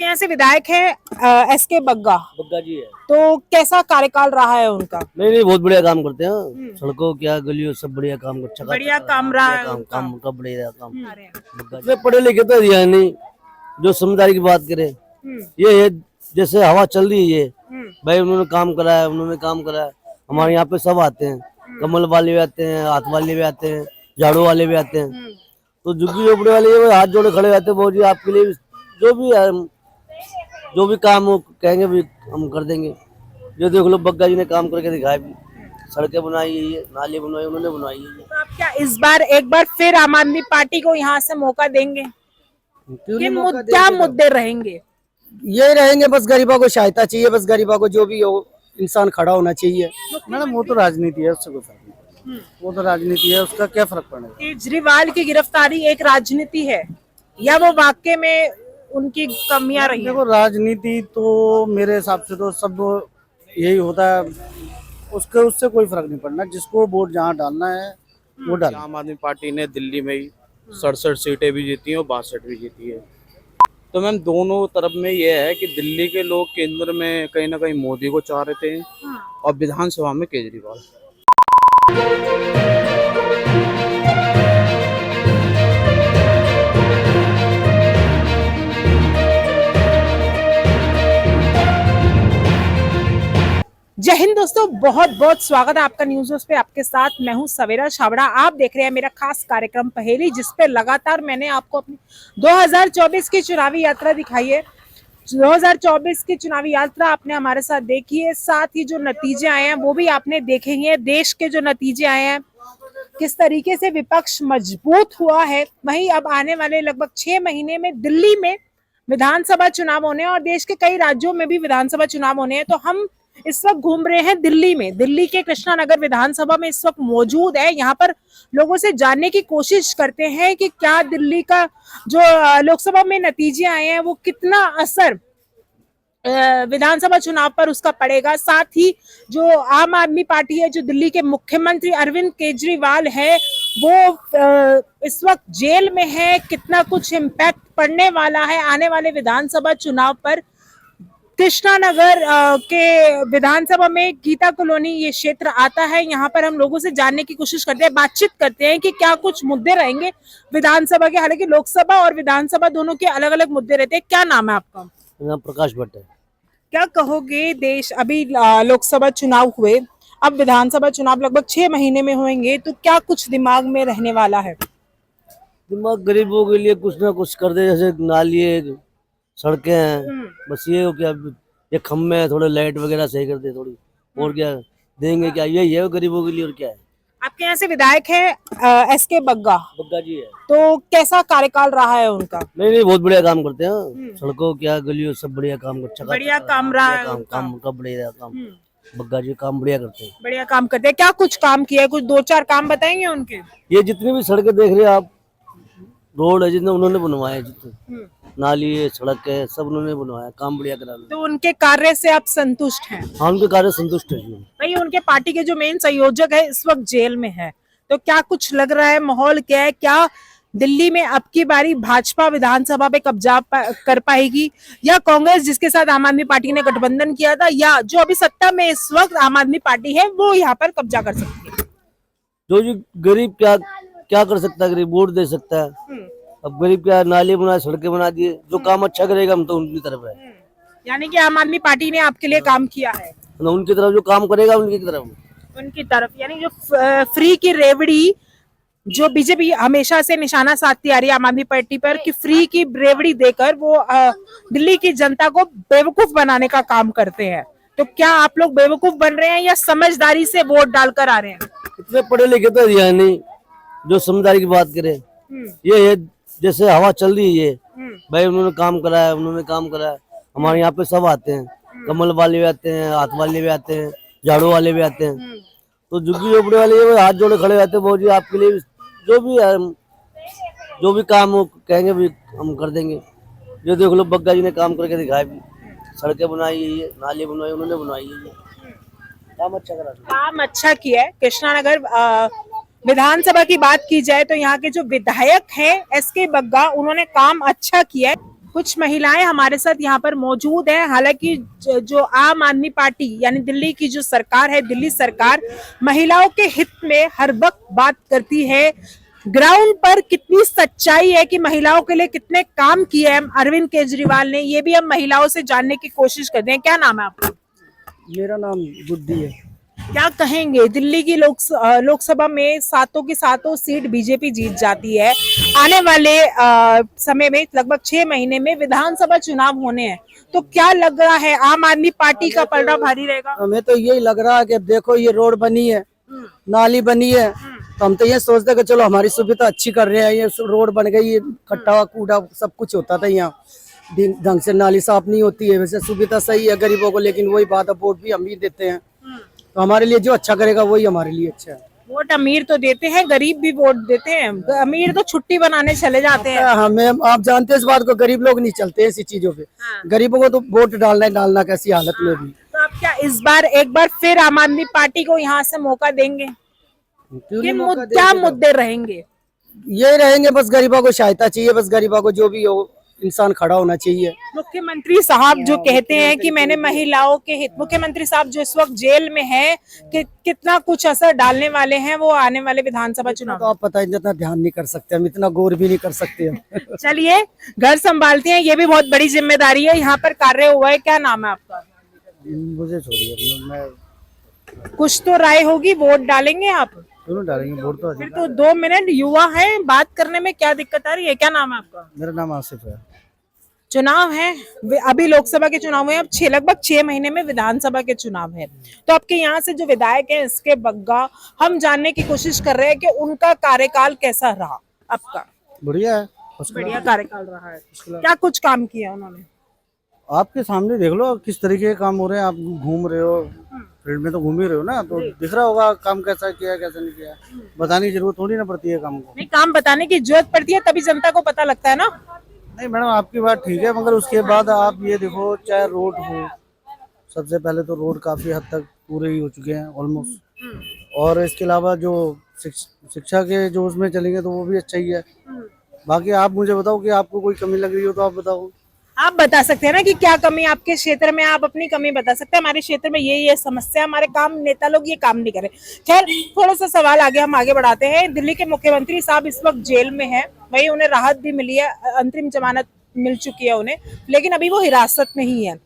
आपके यहाँ से विधायक है एसके बग्गा। बग्गा जी है। तो कैसा कार्यकाल रहा है उनका? नहीं बहुत बढ़िया काम करते हैं। सड़कों क्या गलियों सब बढ़िया काम करते हैं। बढ़िया काम रहा है उनका। काम का बढ़िया काम। हम्म। इतने पढ़े लिखे तो दिया नहीं जो समझदारी की बात करे। ये है जैसे हवा चल रही है ये भाई उन्होंने काम करा है, उन्होंने काम करा है। हमारे यहाँ पे सब आते हैं, कमल वाले भी आते हैं, हाथ वाले भी आते हैं, झाड़ू वाले भी आते हैं। तो झुग्गी झोपड़ी वाले ये हाथ जोड़े खड़े रहते हैं, बहुत जी आपके लिए जो भी काम हो कहेंगे भी हम कर देंगे। जो देख लो बग्गा जी ने काम करके दिखाया भी, सड़कें बनाई है, नाली बनवाई उन्होंने बनवाई है। तो आप क्या इस बार एक बार फिर आम आदमी पार्टी को यहाँ से मौका देंगे? क्या मुद्दे रहेंगे? ये रहेंगे बस गरीबों को सहायता चाहिए, बस गरीबों को जो भी हो इंसान खड़ा होना चाहिए। मैडम वो तो राजनीति है, उससे कोई फर्क नहीं। वो तो राजनीति है, उसका क्या फर्क पड़ेगा। केजरीवाल की गिरफ्तारी एक राजनीति है या वो वाकई में उनकी कमियां रही? देखो राजनीति तो मेरे हिसाब से तो सब यही होता है, उससे कोई फर्क नहीं पड़ना। जिसको वोट जहाँ डालना है वो डाल। आम आदमी पार्टी ने दिल्ली में ही 67 सीटें भी जीती हैं और 62 भी जीती है। तो मैम दोनों तरफ में ये है कि दिल्ली के लोग केंद्र में कहीं ना कहीं मोदी को चाह रहे थे और विधानसभा में केजरीवाल। जय हिंद दोस्तों, बहुत बहुत स्वागत है आपका न्यूज़ हाउस पे। आपके साथ मैं हूं सवेरा छाबड़ा। आप देख रहे हैं मेरा खास कार्यक्रम पहेली, जिस पे लगातार मैंने आपको अपनी 2024 की चुनावी यात्रा दिखाई है। 2024 की चुनावी यात्रा आपने हमारे साथ देखी है, साथ ही जो नतीजे आए हैं वो भी आपने देखे ही हैं। देश के जो नतीजे आए हैं, किस तरीके से विपक्ष मजबूत हुआ है। वहीं अब आने वाले लगभग 6 महीने में दिल्ली में विधानसभा चुनाव होने हैं और देश के कई राज्यों में भी विधानसभा चुनाव होने हैं। तो हम इस वक्त घूम रहे हैं दिल्ली में, दिल्ली के कृष्णा नगर विधानसभा में इस वक्त मौजूद है। यहाँ पर लोगों से जानने की कोशिश करते हैं कि क्या दिल्ली का जो लोकसभा में नतीजे आए हैं वो कितना असर विधानसभा चुनाव पर उसका पड़ेगा। साथ ही जो आम आदमी पार्टी है, जो दिल्ली के मुख्यमंत्री अरविंद केजरीवाल है, वो इस वक्त जेल में है, कितना कुछ इम्पैक्ट पड़ने वाला है आने वाले विधानसभा चुनाव पर। कृष्णा नगर के विधानसभा में गीता कॉलोनी ये क्षेत्र आता है। यहाँ पर हम लोगों से जानने की कोशिश करते हैं, बातचीत करते हैं कि क्या कुछ मुद्दे रहेंगे विधानसभा के। हालांकि लोकसभा और विधानसभा दोनों के अलग अलग मुद्दे रहते हैं। क्या नाम है आपका? नाम प्रकाश भट्ट है। क्या कहोगे, देश अभी लोकसभा चुनाव हुए, अब विधानसभा चुनाव लगभग 6 महीने में होंगे, तो क्या कुछ दिमाग में रहने वाला है? दिमाग गरीबों के लिए कुछ ना कुछ कर दे, जैसे नाली सड़कें हैं, बस ये हो क्या ये खम्भे हैं, थोड़े लाइट वगैरह सही कर दे थोड़ी, और क्या देंगे, क्या यही है गरीबों के लिए और क्या है। आपके यहाँ से विधायक है एसके बग्गा। बग्गा जी है। तो कैसा कार्यकाल रहा है उनका? नहीं बहुत बढ़िया काम करते हैं। सड़कों क्या गलियों सब बढ़िया काम करते हैं। बढ़िया काम रहा है उनका। काम का बढ़िया काम। बग्गा जी काम बढ़िया करते हैं। बढ़िया काम करते हैं। क्या कुछ काम किया है? कुछ 2-4 काम बताएंगे उनके? ये जितनी भी सड़कें देख रहे हैं आप, रोड है जितने उन्होंने बनवाए, जितने नाली है, सड़क है, सब उन्होंने बनवाया, काम बढ़िया करा। तो उनके कार्य से आप संतुष्ट हैं? हाँ उनके कार्य संतुष्ट है जी। भाई उनके पार्टी के जो मेन संयोजक है इस वक्त जेल में है, तो क्या कुछ लग रहा है, माहौल क्या है? क्या दिल्ली में अब की बारी भाजपा विधानसभा पे कब्जा कर पाएगी, या कांग्रेस जिसके साथ आम आदमी पार्टी ने गठबंधन किया था, या जो अभी सत्ता में इस वक्त आम आदमी पार्टी है वो यहाँ पर कब्जा कर सकती है? जो जी गरीब क्या कर सकता है, गरीब वोट दे सकता है। अब गरीब क्या नाली बना, सड़कें बना दिए, जो काम अच्छा करेगा हम तो उनकी तरफ है। यानी कि आम आदमी पार्टी ने आपके लिए काम किया है, उनकी तरफ जो काम करेगा उनकी तरफ। यानी जो फ्री की रेवड़ी, जो बीजेपी हमेशा से निशाना साधती आ रही है आम आदमी पार्टी पर कि फ्री की रेवड़ी देकर वो दिल्ली की जनता को बेवकूफ बनाने का काम करते हैं। तो क्या आप लोग बेवकूफ बन रहे हैं या समझदारी से वोट डालकर आ रहे हैं? इतने पढ़े लिखे तो दिया नहीं जो समझदारी की बात करे। ये है जैसे हवा चल रही है ये भाई उन्होंने काम करा है, उन्होंने काम करा है। हमारे यहाँ पे सब आते हैं, कमल वाले भी आते हैं, हाथ वाले भी आते हैं, झाड़ू वाले भी आते हैं। तो झुग्गी झोपड़ी वाले ये हाथ जोड़े खड़े रहते हैं, बहुत जी आपके लिए जो भी काम हो कहेंगे भी हम कर देंगे। जो देख लो बग्गा जी ने काम करके दिखाया भी, सड़कें बनाई है, नाली बनवाई उन्होंने बनवाई है, काम अच्छा करा, काम अच्छा किया है। कृष्णा नगर विधानसभा की बात की जाए तो यहाँ के जो विधायक हैं एसके बग्गा, उन्होंने काम अच्छा किया है। कुछ महिलाएं हमारे साथ यहाँ पर मौजूद हैं। हालांकि जो आम आदमी पार्टी यानी दिल्ली की जो सरकार है, दिल्ली सरकार महिलाओं के हित में हर वक्त बात करती है। ग्राउंड पर कितनी सच्चाई है कि महिलाओं के लिए कितने काम किए हैं अरविंद केजरीवाल ने, ये भी हम महिलाओं से जानने की कोशिश करते हैं। क्या नाम है आपका? मेरा नाम गुड्डी है। क्या कहेंगे, दिल्ली की लोकसभा में सातों की सातों सीट बीजेपी जीत जाती है। आने वाले समय में लगभग 6 महीने में विधानसभा चुनाव होने हैं, तो क्या लग रहा है आम आदमी पार्टी का पलड़ा भारी रहेगा? हमें तो यही लग रहा है कि देखो ये रोड बनी है, नाली बनी है, तो हम तो ये सोचते हैं कि चलो हमारी सुविधा अच्छी कर रहे हैं। ये रोड बन गई, खट्टा कूड़ा सब कुछ होता था यहाँ, ढंग से नाली साफ नहीं होती है। वैसे सुविधा सही है गरीबों को, लेकिन वही बात है वोट भी हम ही देते हैं, तो हमारे लिए जो अच्छा करेगा वही हमारे लिए अच्छा है। वोट अमीर तो देते हैं, गरीब भी वोट देते हैं। अमीर तो छुट्टी बनाने चले जाते हैं। हमें आप जानते हैं इस बात को, गरीब लोग नहीं चलते ऐसी चीजों पे। गरीबों को तो वोट डालना कैसी हालत में भी। तो आप क्या इस बार एक बार फिर आम आदमी पार्टी को यहाँ से मौका देंगे? क्या मुद्दे रहेंगे? ये रहेंगे, बस गरीबों को सहायता चाहिए, बस गरीबों को जो भी हो इंसान खड़ा होना चाहिए। मुख्यमंत्री साहब जो कहते हैं कि मैंने महिलाओं के हित, मुख्यमंत्री साहब जो इस वक्त जेल में है, कि कितना कुछ असर डालने वाले हैं वो आने वाले विधानसभा चुनाव? तो आप पता है इतना ध्यान नहीं कर सकते हम, इतना गौर भी नहीं कर सकते हम। चलिए, घर संभालते हैं, ये भी बहुत बड़ी जिम्मेदारी है। यहाँ पर कार्य हुआ है। क्या नाम है आपका? मुझे छोड़िए, मैं कुछ तो राय होगी, वोट डालेंगे आप? दोनों डालेंगे वोट तो। फिर तो 2 मिनट, युवा है, बात करने में क्या दिक्कत आ रही है? क्या नाम है आपका? मेरा नाम आसिफ है। चुनाव है, अभी लोकसभा के चुनाव हुए, अब लगभग 6 महीने में विधानसभा के चुनाव है। तो आपके यहाँ से जो विधायक हैं इसके बग्गा, हम जानने की कोशिश कर रहे हैं कि उनका कार्यकाल कैसा रहा। आपका? बढ़िया है, बढ़िया कार्यकाल रहा है। क्या कुछ काम किया उन्होंने? आपके सामने देख लो किस तरीके के काम हो रहे हैं। आप घूम रहे हो फील्ड में, तो घूम ही रहे हो ना, तो दिख रहा होगा काम कैसा किया कैसा नहीं किया। बताने की जरूरत थोड़ी ना पड़ती है काम को। नहीं, काम बताने की जरूरत पड़ती है, तभी जनता को पता लगता है ना। नहीं मैडम, आपकी बात ठीक है, मगर उसके बाद आप ये देखो, चाहे रोड हो, सबसे पहले तो रोड काफी हद तक पूरे ही हो चुके हैं ऑलमोस्ट, और इसके अलावा जो शिक्षा के जो उसमें चलेंगे तो वो भी अच्छा ही है। बाकी आप मुझे बताओ कि आपको कोई कमी लग रही हो तो आप बताओ। आप बता सकते हैं ना कि क्या कमी आपके क्षेत्र में, आप अपनी कमी बता सकते हैं। हमारे क्षेत्र में ये समस्या, हमारे काम, नेता लोग ये काम नहीं कर रहे। खैर, थोड़ा सा सवाल आगे हम आगे बढ़ाते हैं। दिल्ली के मुख्यमंत्री साहब इस वक्त जेल में हैं, वही उन्हें राहत भी मिली है, अंतरिम जमानत मिल चुकी है उन्हें, लेकिन अभी वो हिरासत में ही है।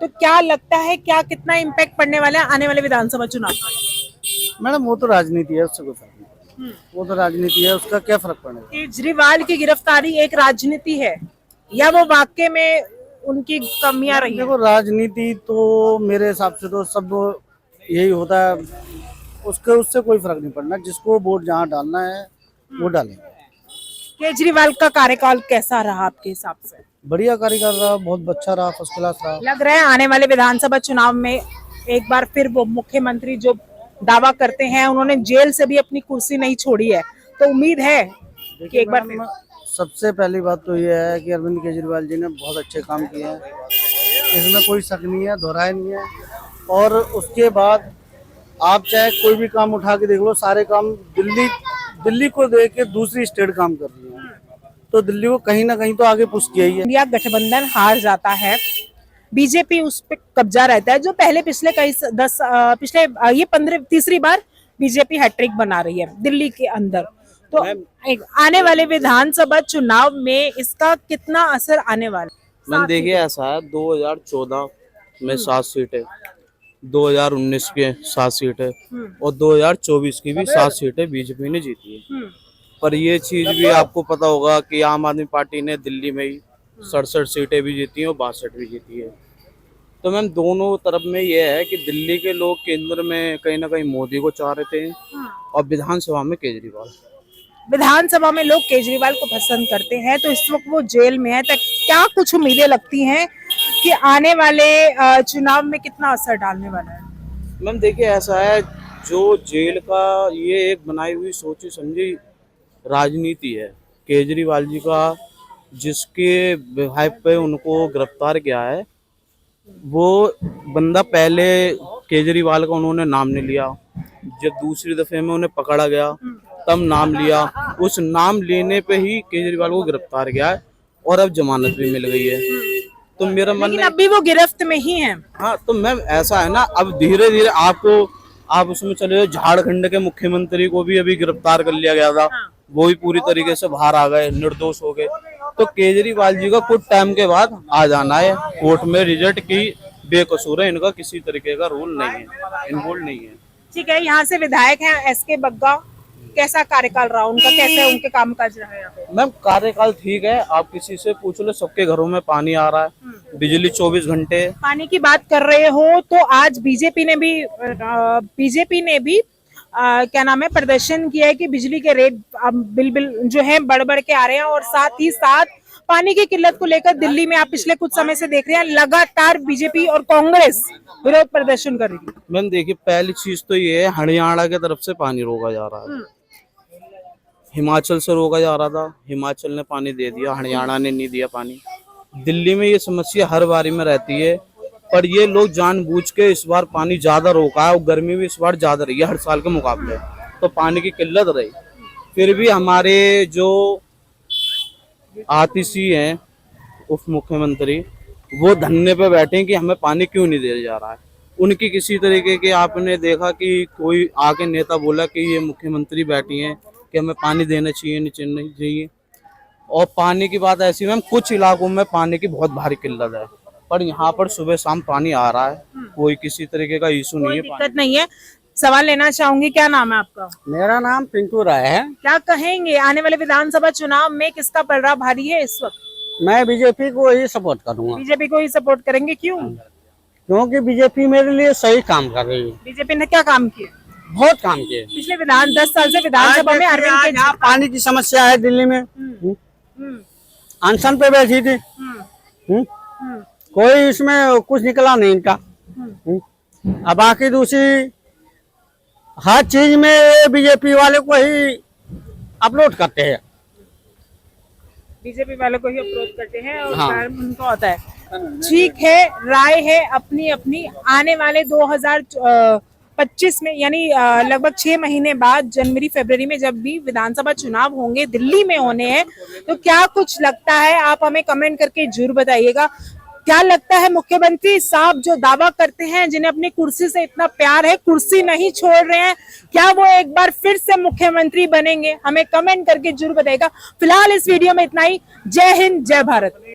तो क्या लगता है, क्या कितना इम्पैक्ट पड़ने वाला है आने वाले विधानसभा चुनाव पर? मैडम वो तो राजनीति है, उससे कोई फर्क नहीं। वो तो राजनीति है, उसका क्या फर्क पड़ेगा। केजरीवाल की गिरफ्तारी एक राजनीति है या वो वाकई में उनकी कमियां रही? देखो, राजनीति तो मेरे हिसाब से तो सब यही होता है, उससे कोई फर्क नहीं पड़ना। जिसको वोट जहाँ डालना है वो डालेंगे। केजरीवाल का कार्यकाल कैसा रहा आपके हिसाब से? बढ़िया कार्यकाल रहा, बहुत अच्छा रहा, फर्स्ट क्लास रहा। लग रहा है आने वाले विधानसभा चुनाव में एक बार फिर वो मुख्यमंत्री जो दावा करते हैं, उन्होंने जेल से भी अपनी कुर्सी नहीं छोड़ी है, तो उम्मीद है कि एक बार फिर। सबसे पहली बात तो ये है कि अरविंद केजरीवाल जी ने बहुत अच्छे काम किए हैं, इसमें कोई शक नहीं है, दोहराया नहीं है। और उसके बाद आप चाहे कोई भी काम उठा के देख लो, सारे काम दिल्ली को देख के दूसरी स्टेट काम कर रही है, तो दिल्ली को कहीं ना कहीं तो आगे पुश किया ही है। इंडिया गठबंधन हार जाता है, बीजेपी उस पर कब्जा रहता है, जो पहले पिछले ये तीसरी बार बीजेपी हैट्रिक बना रही है दिल्ली के अंदर। तो आने वाले विधानसभा चुनाव में इसका कितना असर आने वाला? मैम देखिए, ऐसा है, 2014 में 7 सीटें, 2019 के 7 सीटें और 2024 की भी 7 सीटें बीजेपी ने जीती है। पर ये चीज भी आपको पता होगा कि आम आदमी पार्टी ने दिल्ली में ही 67 सीटें भी जीती हैं और 62 भी जीती है। तो मैम दोनों तरफ में ये है कि दिल्ली के लोग केंद्र में कहीं ना कहीं मोदी को चाह रहे थे और विधानसभा में केजरीवाल। विधानसभा में लोग केजरीवाल को पसंद करते हैं, तो इस वक्त वो जेल में है, तो क्या कुछ उम्मीदें लगती हैं कि आने वाले चुनाव में कितना असर डालने वाला है? मैम देखिए, ऐसा है, जो जेल का ये एक बनाई हुई सोची समझी राजनीति है केजरीवाल जी का, जिसके हाइप पे उनको गिरफ्तार किया है, वो बंदा पहले केजरीवाल का उन्होंने नाम नहीं लिया, जब दूसरी दफे में उन्हें पकड़ा गया तब नाम लिया, उस नाम लेने पे ही केजरीवाल को गिरफ्तार किया है और अब जमानत भी मिल गई है। तो मेरा मन लेकिन अभी वो गिरफ्त में ही है। हाँ, तो मैम ऐसा है ना, अब धीरे धीरे आप उसमें चले जाओ। झारखंड के मुख्यमंत्री को भी अभी गिरफ्तार कर लिया गया था, वो भी पूरी तरीके से बाहर आ गए, निर्दोष हो गए। तो केजरीवाल जी का कुछ टाइम के बाद आ जाना है कोर्ट में रिजल्ट की बेकसूर है, इनका किसी तरीके का रोल नहीं है, इन्वॉल्व नहीं है। ठीक है, यहाँ से विधायक हैं एसके बग्गा, कैसा कार्यकाल रहा उनका, कैसे उनके कामकाज रहा यहाँ पे? मैम कार्यकाल ठीक है, आप किसी से पूछ लो, सबके घरों में पानी आ रहा है, बिजली 24 घंटे। पानी की बात कर रहे हो तो आज बीजेपी ने भी क्या नाम है, प्रदर्शन किया है कि बिजली के रेट बिल जो है बढ़ के आ रहे हैं, और साथ ही साथ पानी की किल्लत को लेकर दिल्ली में आप पिछले कुछ समय से देख रहे हैं लगातार बीजेपी और कांग्रेस विरोध प्रदर्शन कर रही है। मैम देखिए, पहली चीज तो ये है, हरियाणा की तरफ से पानी रोका जा रहा है, हिमाचल से रोका जा रहा था, हिमाचल ने पानी दे दिया, हरियाणा ने नहीं दिया पानी। दिल्ली में ये समस्या हर बारी में रहती है, पर ये लोग जानबूझ के इस बार पानी ज्यादा रोका है, और गर्मी भी इस बार ज्यादा रही है हर साल के मुकाबले, तो पानी की किल्लत रही। फिर भी हमारे जो आतिशी हैं उप मुख्यमंत्री, वो धरने पे बैठे हैं कि हमें पानी क्यों नहीं दिया जा रहा है। उनकी किसी तरीके के आपने देखा कि कोई आके नेता बोला कि ये मुख्यमंत्री बैठी हैं कि हमें पानी देना चाहिए नहीं चाहिए। और पानी की बात ऐसी मैम, कुछ इलाकों में पानी की बहुत भारी किल्लत है, पर यहाँ पर सुबह शाम पानी आ रहा है, कोई किसी तरीके का इशू नहीं है। दिक्कत नहीं है। सवाल लेना चाहूंगी, क्या नाम है आपका? मेरा नाम पिंटू राय है। क्या कहेंगे आने वाले विधानसभा चुनाव में किसका पलड़ा भारी है इस वक्त? मैं बीजेपी को ही सपोर्ट करूंगा, बीजेपी को ही सपोर्ट करेंगे, क्यों? क्योंकि बीजेपी मेरे लिए सही काम कर रही है। बीजेपी ने क्या काम किया? बहुत काम किए। पिछले 10 साल से विधानसभा में अरविंद आज यहाँ पानी की समस्या है दिल्ली में, अनशन पे बैठी थी, कोई इसमें कुछ निकला नहीं इनका। अब बाकी दूसरी हर चीज में बीजेपी वाले को ही अपलोड करते हैं। बीजेपी वालों को ही अप्रोच करते हैं और हाँ। काम उनको होता है। ठीक है, राय है अपनी अपनी। आने वाले 2025 में यानी लगभग 6 महीने बाद जनवरी फरवरी में जब भी विधानसभा चुनाव होंगे, दिल्ली में होने हैं, तो क्या कुछ लगता है आप हमें कमेंट करके जरूर बताइएगा। क्या लगता है मुख्यमंत्री साहब जो दावा करते हैं, जिन्हें अपनी कुर्सी से इतना प्यार है, कुर्सी नहीं छोड़ रहे हैं, क्या वो एक बार फिर से मुख्यमंत्री बनेंगे? हमें कमेंट करके जरूर बताइएगा। फिलहाल इस वीडियो में इतना ही। जय हिंद, जय भारत।